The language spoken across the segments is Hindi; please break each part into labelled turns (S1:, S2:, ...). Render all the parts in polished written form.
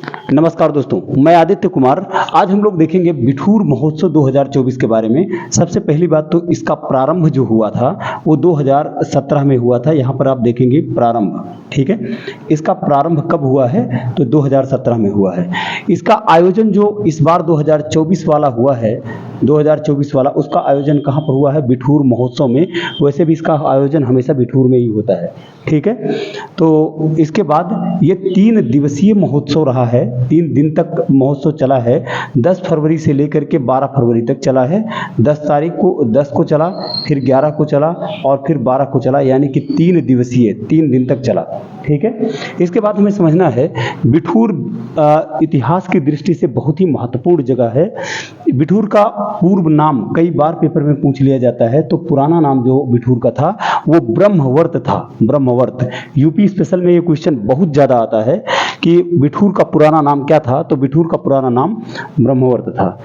S1: नमस्कार दोस्तों, मैं आदित्य कुमार। आज हम लोग देखेंगे बिठूर महोत्सव 2024 के बारे में। सबसे पहली बात तो इसका प्रारंभ जो हुआ था वो 2017 में हुआ था। यहाँ पर आप देखेंगे प्रारंभ, ठीक है। इसका प्रारंभ कब हुआ है तो 2017 में हुआ है। इसका आयोजन जो इस बार 2024 वाला हुआ है, 2024 वाला, उसका आयोजन कहाँ पर हुआ है? बिठूर महोत्सव में। वैसे भी इसका आयोजन हमेशा बिठूर में ही होता है, ठीक है। तो इसके बाद ये 3 दिवसीय महोत्सव रहा है। 3 दिन तक महोत्सव चला है। 10 फरवरी से लेकर के 12 फरवरी तक चला है। 10 तारीख को 10 को चला, फिर 11 को चला और फिर 12 को चला, यानी कि 3 दिवसीय 3 दिन तक चला, ठीक है। इसके बाद हमें समझना है बिठूर इतिहास की दृष्टि से बहुत ही महत्वपूर्ण जगह है। बिठूर का पूर्व नाम कई बार पेपर में पूछ लिया जाता है। तो पुराना नाम जो बिठूर का था वो ब्रह्मवर्त था। ब्रह्मवर्त, यूपी स्पेशल में ये क्वेश्चन बहुत ज्यादा आता है कि बिठूर का पुराना नाम क्या था। तो बिठूर का पुराना नाम ब्रह्मवर्त था।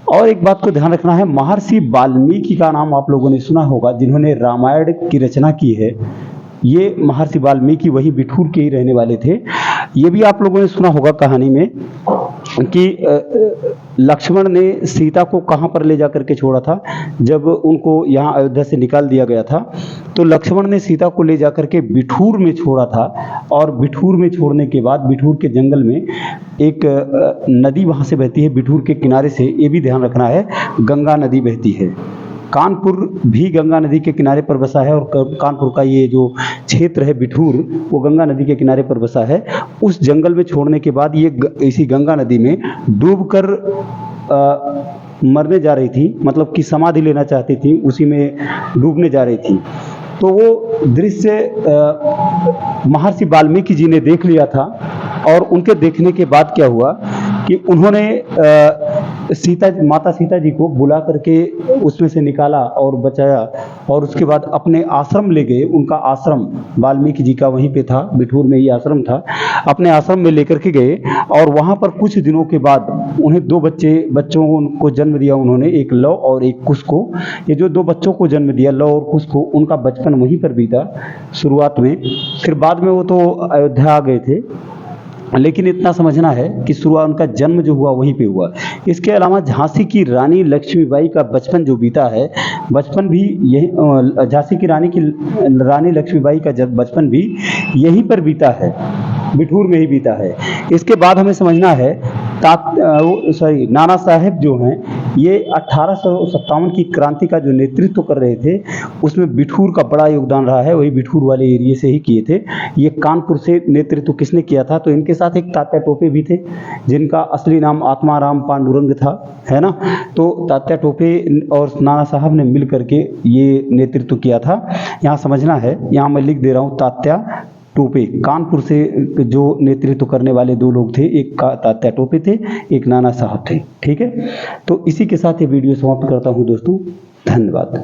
S1: और एक बात को ध्यान रखना है, महर्षि वाल्मीकि का नाम आप लोगों ने सुना होगा, जिन्होंने रामायण की रचना की है। ये महर्षि वाल्मीकि वही बिठूर के ही रहने वाले थे। ये भी आप लोगों ने सुना होगा कहानी में कि लक्ष्मण ने सीता को कहाँ पर ले जाकर के छोड़ा था। जब उनको यहाँ अयोध्या से निकाल दिया गया था तो लक्ष्मण ने सीता को ले जाकर के बिठूर में छोड़ा था। और बिठूर में छोड़ने के बाद बिठूर के जंगल में एक नदी वहाँ से बहती है, बिठूर के किनारे से। ये भी ध्यान रखना है, गंगा नदी बहती है। कानपुर भी गंगा नदी के किनारे पर बसा है और कानपुर का ये जो क्षेत्र है बिठूर, वो गंगा नदी के किनारे पर बसा है। उस जंगल में छोड़ने के बाद ये इसी गंगा नदी में डूबकर मरने जा रही थी, मतलब कि समाधि लेना चाहती थी, उसी में डूबने जा रही थी। तो वो दृश्य महर्षि वाल्मीकि जी ने देख लिया था। और उनके देखने के बाद क्या हुआ कि उन्होंने माता सीता जी को बुला करके उसमें से निकाला और बचाया। और उसके बाद अपने आश्रम ले गए। उनका आश्रम वाल्मीकि जी का वहीं पे था, बिठूर में ही आश्रम था। अपने आश्रम में लेकर के गए और वहाँ पर कुछ दिनों के बाद उन्हें 2 बच्चों को जन्म दिया उन्होंने, एक लव और एक कुश को। ये जो 2 बच्चों को जन्म दिया, लव और कुश को, उनका बचपन वहीं पर बीता शुरुआत में। फिर बाद में वो तो अयोध्या आ गए थे, लेकिन इतना समझना है कि शुरुआत उनका जन्म जो हुआ वहीं पे हुआ। इसके अलावा झांसी की रानी लक्ष्मीबाई का बचपन जो बीता है, बचपन भी यही, झांसी की रानी लक्ष्मीबाई का बचपन भी यहीं पर बीता है, बिठूर में ही बीता है। इसके बाद हमें समझना है नाना साहेब जो हैं, ये 1857 की क्रांति का जो नेतृत्व कर रहे थे, उसमें बिठूर का बड़ा योगदान रहा है। वही बिठूर वाले एरिया से ही किए थे। ये कानपुर से नेतृत्व किसने किया था? तो इनके साथ एक तात्या टोपे भी थे, जिनका असली नाम आत्माराम पांडुरंग था, है ना। तो तात्या टोपे और नाना साहब ने मिल करके ये नेतृत्व किया था। यहाँ समझना है, यहाँ मैं लिख दे रहा हूँ, तात्या टोपे। कानपुर से जो नेतृत्व करने वाले 2 लोग थे, एक तात्या टोपे थे, एक नाना साहब थे, ठीक है। तो इसी के साथ ये वीडियो समाप्त करता हूँ दोस्तों। धन्यवाद।